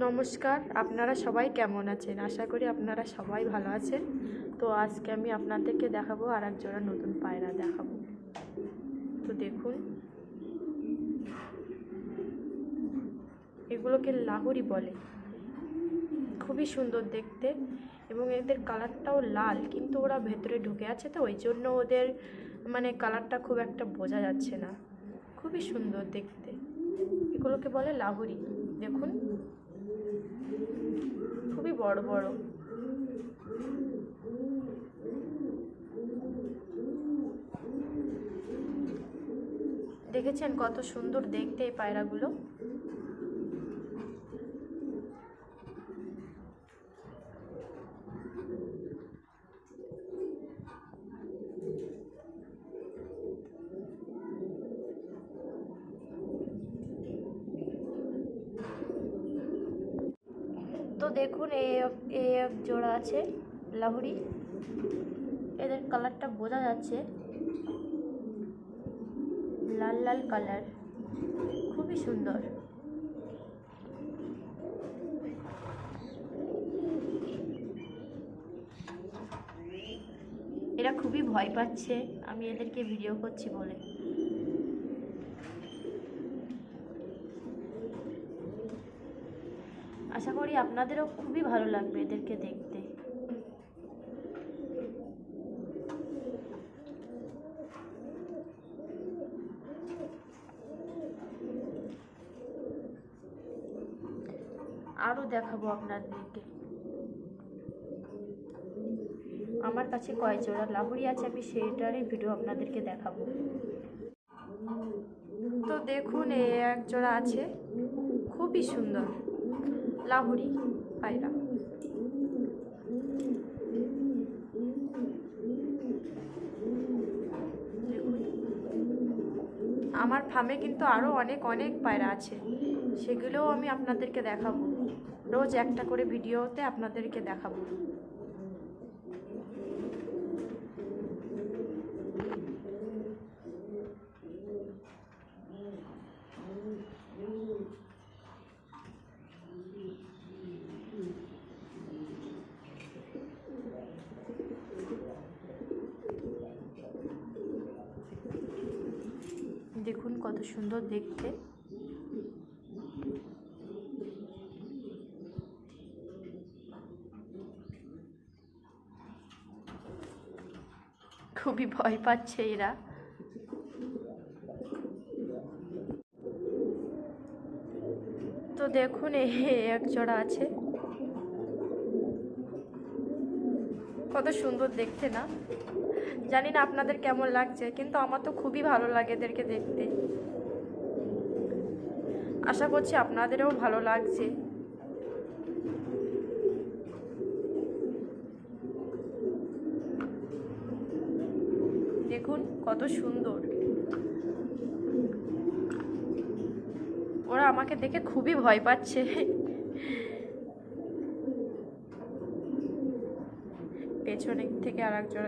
নমস্কার, আপনারা সবাই কেমন আছেন? আশা করি আপনারা সবাই ভালো আছেন। তো আজকে আমি আপনাদেরকে দেখাবো আর এক জোড়া নতুন পায়রা দেখাবো। তো দেখুন, এগুলোকে লাহুরি বলে। খুবই সুন্দর দেখতে এবং এদের কালারটাও লাল, কিন্তু ওরা ভেতরে ঢুকে আছে তো ওই জন্য ওদের কালারটা খুব একটা বোঝা যাচ্ছে না। খুবই সুন্দর দেখতে, এগুলোকে বলে লাহুরি। দেখুন, খুবই বড় বড়। দেখেছেন কত সুন্দর দেখতে এই পায়রাগুলো। তো দেখুন, এক জোড়া আছে লাহুরি। এদের কালারটা বোঝা যাচ্ছে, লাল লাল কালার, খুবই সুন্দর। এরা খুবই ভয় পাচ্ছে আমি এদেরকে ভিডিও করছি বলে। আশা করি আপনাদেরও খুবই ভালো লাগবে এদেরকে দেখতে। আরও দেখাবো আপনাদেরকে। আমার কাছে কয় জোড়া লাহুরি আছে, আমি সেইটারই ভিডিও আপনাদেরকে দেখাবো। তো দেখুন, এক জোড়া আছে, খুবই সুন্দর লাহুরি পায়রা। আমার ফার্মে কিন্তু আরও অনেক অনেক পায়রা আছে, সেগুলোও আমি আপনাদেরকে দেখাবো। রোজ একটা করে ভিডিওতে আপনাদেরকে দেখাবো। দেখুন কত সুন্দর দেখতে। খুবই ভয় পাচ্ছে এরা। তো দেখুন, এক জোড়া আছে, কত সুন্দর দেখতে না? জানি না আপনাদের কেমন লাগছে, কিন্তু আমার তো খুবই ভালো লাগে এদেরকে দেখতে। আশা করছি আপনাদেরও ভালো লাগছে। দেখুন কত সুন্দর। ওরা আমাকে দেখে খুবই ভয় পাচ্ছে। পেছনের থেকে আর এক জোড়া